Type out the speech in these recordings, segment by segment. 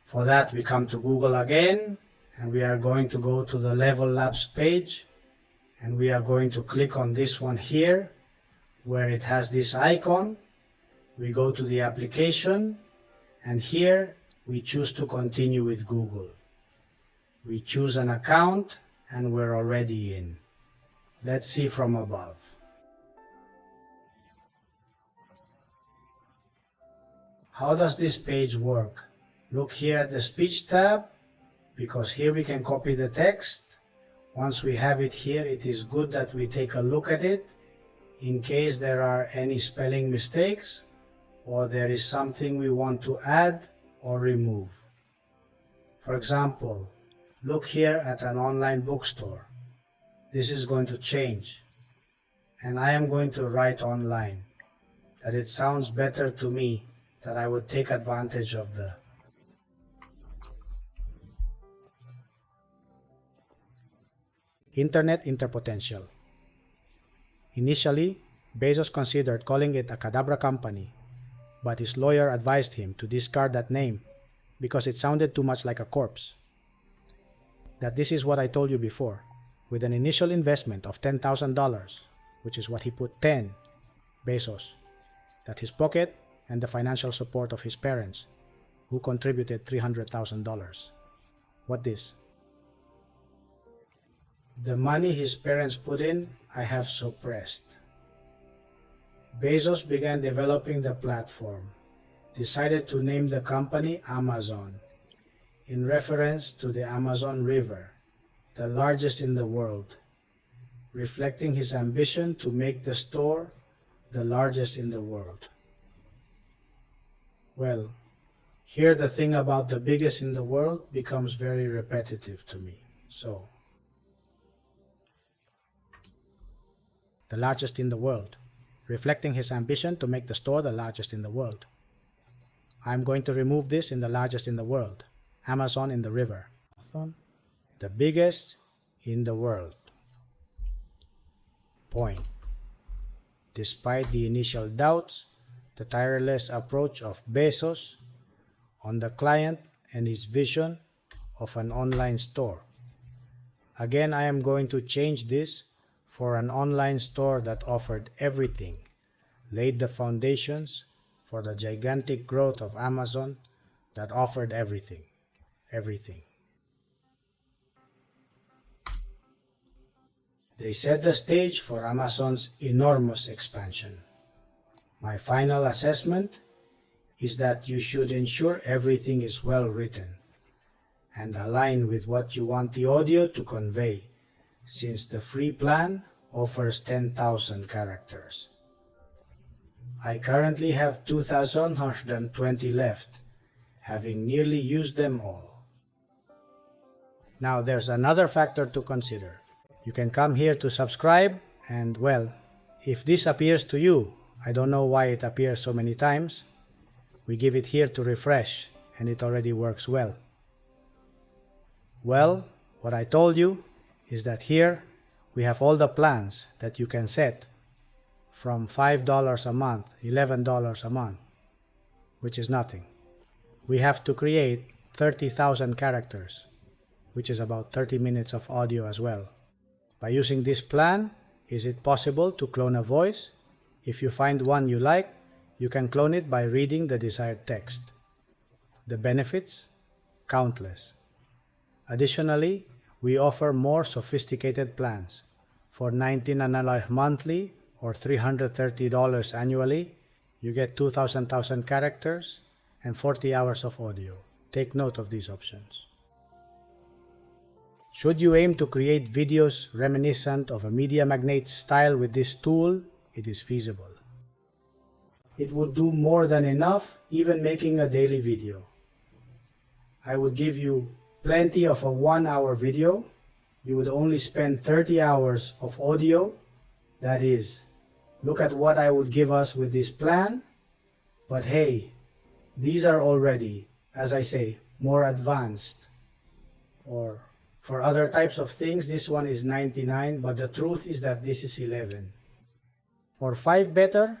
For that, we come to Google again, and we are going to go to the Level Labs page, and we are going to click on this one here, where it has this icon. We go to the application, and here we choose to continue with Google. We choose an account, and we're already in. Let's see from above. How does this page work? Look here at the speech tab, because here we can copy the text. Once we have it here, it is good that we take a look at it in case there are any spelling mistakes or there is something we want to add or remove. For example, look here at an online bookstore. This is going to change, and I am going to write online that it sounds better to me, that I would take advantage of the Internet Interpotential. Initially, Bezos considered calling it a Cadabra company, but his lawyer advised him to discard that name because it sounded too much like a corpse. That this is what I told you before. With an initial investment of $10,000, which is what he put 10, Bezos, that his pocket and the financial support of his parents, who contributed $300,000. What this? The money his parents put in, I have suppressed. Bezos began developing the platform, decided to name the company Amazon, in reference to the Amazon River, the largest in the world, reflecting his ambition to make the store the largest in the world. Well, here the thing about the biggest in the world becomes very repetitive to me, so. The largest in the world, reflecting his ambition to make the store the largest in the world. I'm going to remove this in the largest in the world, Amazon in the river. The biggest in the world. Point. Despite the initial doubts, the tireless approach of Bezos on the client and his vision of an online store. Again, I am going to change this for an online store that offered everything, laid the foundations for the gigantic growth of Amazon that offered everything. They set the stage for Amazon's enormous expansion. My final assessment is that you should ensure everything is well written and align with what you want the audio to convey, since the free plan offers 10,000 characters. I currently have 2,120 left, having nearly used them all. Now there's another factor to consider. You can come here to subscribe, and well, if this appears to you, I don't know why it appears so many times, we give it here to refresh, and it already works well. Well, what I told you is that here we have all the plans that you can set from $5 a month, $11 a month, which is nothing. We have to create 30,000 characters, which is about 30 minutes of audio as well. By using this plan, is it possible to clone a voice? If you find one you like, you can clone it by reading the desired text. The benefits? Countless. Additionally, we offer more sophisticated plans. For $19 monthly or $330 annually, you get 2,000 characters and 40 hours of audio. Take note of these options. Should you aim to create videos reminiscent of a media magnate's style with this tool, it is feasible. It would do more than enough, even making a daily video. I would give you plenty of a 1-hour video. You would only spend 30 hours of audio. That is, look at what I would give us with this plan. But hey, these are already, as I say, more advanced. Or for other types of things, this one is $99, but the truth is that this is $11. or 5 better,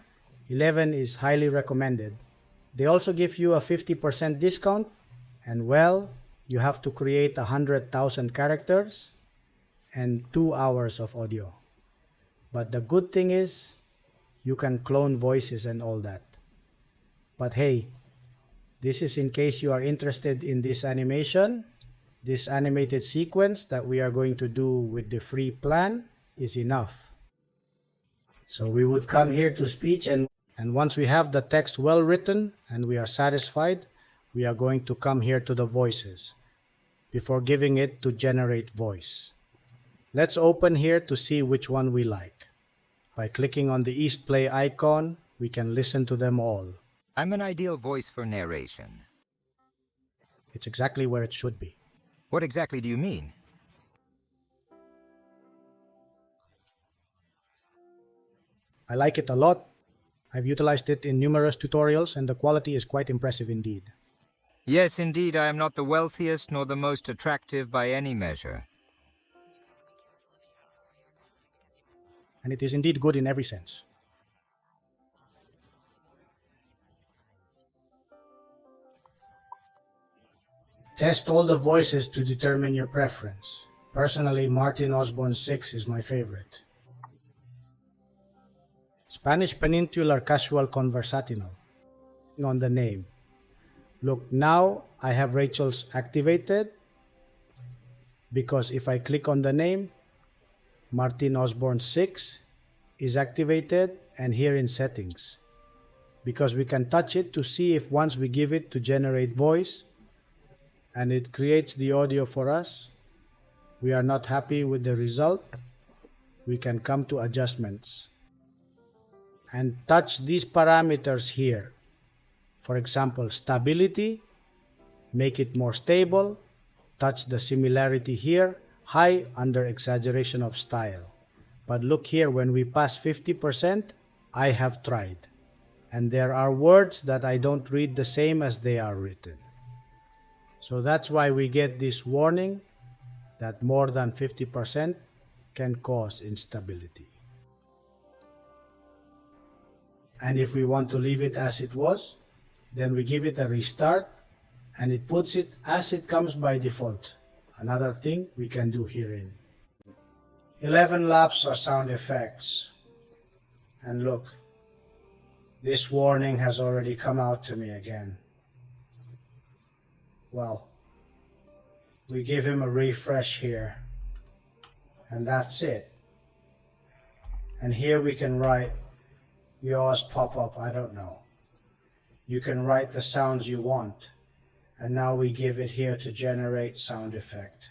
11 is highly recommended. They also give you a 50% discount, and well, you have to create 100,000 characters and 2 hours of audio. But the good thing is, you can clone voices and all that. But hey, this is in case you are interested in this animation. This animated sequence that we are going to do with the free plan is enough. So we would come here to speech, and once we have the text well written and we are satisfied, we are going to come here to the voices before giving it to generate voice. Let's open here to see which one we like. By clicking on the East Play icon, we can listen to them all. I'm an ideal voice for narration. It's exactly where it should be. What exactly do you mean? I like it a lot. I've utilized it in numerous tutorials and the quality is quite impressive indeed. Yes, indeed, I am not the wealthiest nor the most attractive by any measure. And it is indeed good in every sense. Test all the voices to determine your preference. Personally, Martin Osborne 6 is my favorite. Spanish Peninsular Casual Conversational. On the name. Look, now I have Rachel's activated because if I click on the name, Martin Osborne 6 is activated and here in settings. Because we can touch it to see if once we give it to generate voice and it creates the audio for us, we are not happy with the result, we can come to adjustments and touch these parameters here. For example, stability, make it more stable, touch the similarity here, high under exaggeration of style. But look here, when we pass 50%, I have tried. And there are words that I don't read the same as they are written. So that's why we get this warning that more than 50% can cause instability. And if we want to leave it as it was, then we give it a restart and it puts it as it comes by default. Another thing we can do herein. 11 laps are sound effects. And look, this warning has already come out to me again. Well, we give him a refresh here, and that's it. And here we can write yours pop up, I don't know. You can write the sounds you want, and now we give it here to generate sound effect.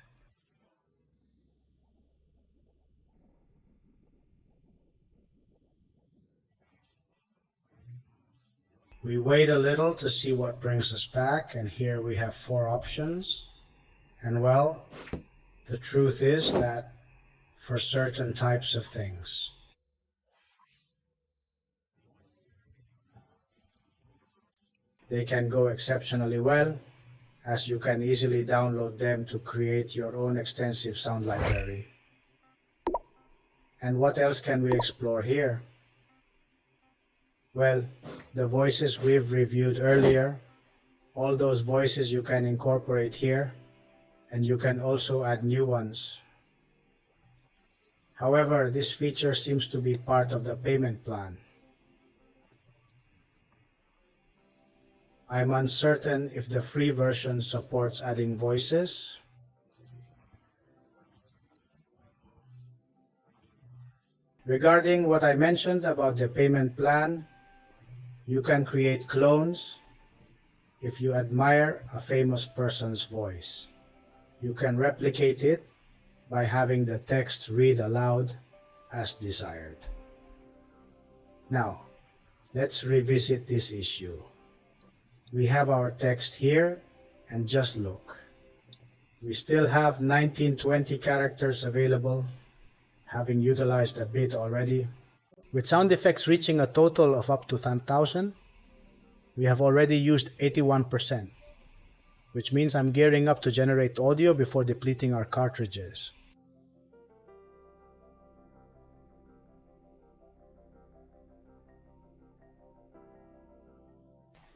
We wait a little to see what brings us back, and here we have 4 options. And well, the truth is that for certain types of things, they can go exceptionally well, as you can easily download them to create your own extensive sound library. And what else can we explore here? Well, the voices we've reviewed earlier, all those voices you can incorporate here, and you can also add new ones. However, this feature seems to be part of the payment plan. I'm uncertain if the free version supports adding voices. Regarding what I mentioned about the payment plan, you can create clones if you admire a famous person's voice. You can replicate it by having the text read aloud as desired. Now, let's revisit this issue. We have our text here, and just look. We still have 1920 characters available, having utilized a bit already. With sound effects reaching a total of up to 10,000, we have already used 81%, which means I'm gearing up to generate audio before depleting our cartridges.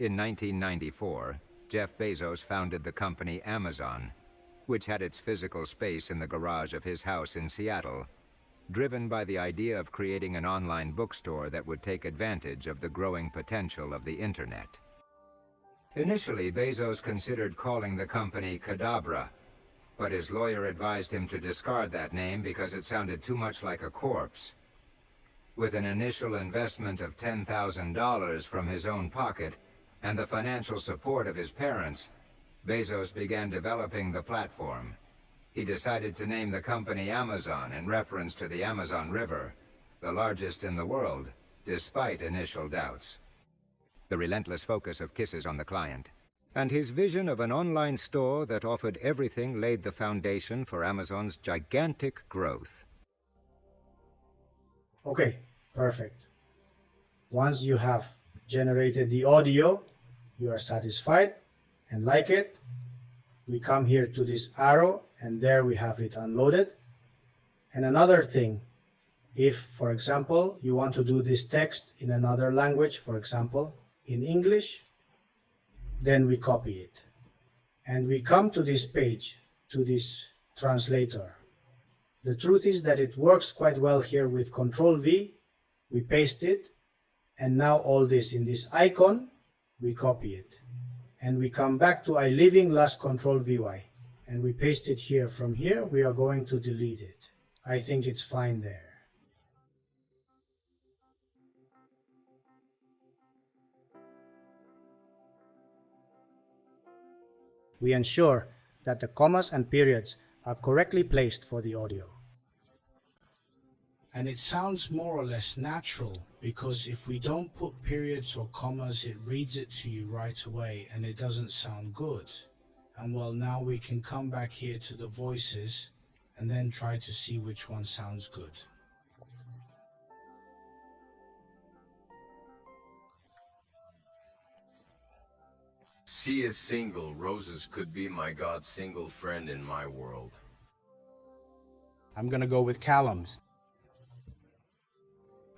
In 1994, Jeff Bezos founded the company Amazon, which had its physical space in the garage of his house in Seattle, driven by the idea of creating an online bookstore that would take advantage of the growing potential of the internet. Initially, Bezos considered calling the company Cadabra, but his lawyer advised him to discard that name because it sounded too much like a corpse. With an initial investment of $10,000 from his own pocket and the financial support of his parents, Bezos began developing the platform. He decided to name the company Amazon in reference to the Amazon River, the largest in the world, despite initial doubts. The relentless focus of Kisses on the client, and his vision of an online store that offered everything laid the foundation for Amazon's gigantic growth. Okay, perfect. Once you have generated the audio, you are satisfied and like it, we come here to this arrow and there we have it unloaded. And another thing, if, for example, you want to do this text in another language, for example, in English, then we copy it. And we come to this page, to this translator. The truth is that it works quite well here with Control V, we paste it, and now all this in this icon, we copy it. And we come back to iLiving last Control VY, and we paste it here. From here, we are going to delete it. I think it's fine there. We ensure that the commas and periods are correctly placed for the audio. And it sounds more or less natural, because if we don't put periods or commas, it reads it to you right away and it doesn't sound good. And well, now we can come back here to the voices and then try to see which one sounds good. C is single. Roses could be my God's single friend in my world. I'm gonna go with Callum's.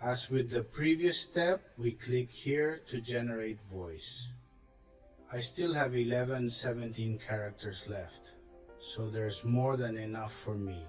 As with the previous step, we click here to generate voice. I still have 17 characters left, so there's more than enough for me.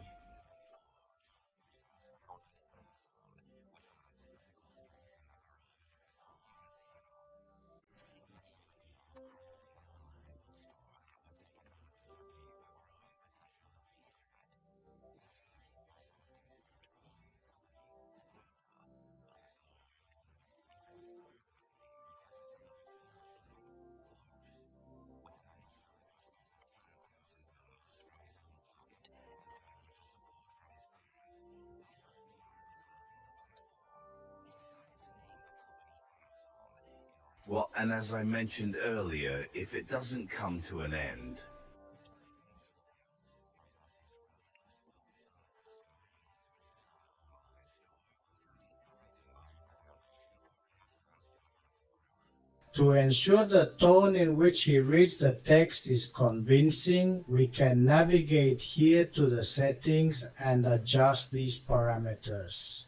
Well, and as I mentioned earlier, if it doesn't come to an end, To ensure the tone in which he reads the text is convincing, we can navigate here to the settings and adjust these parameters.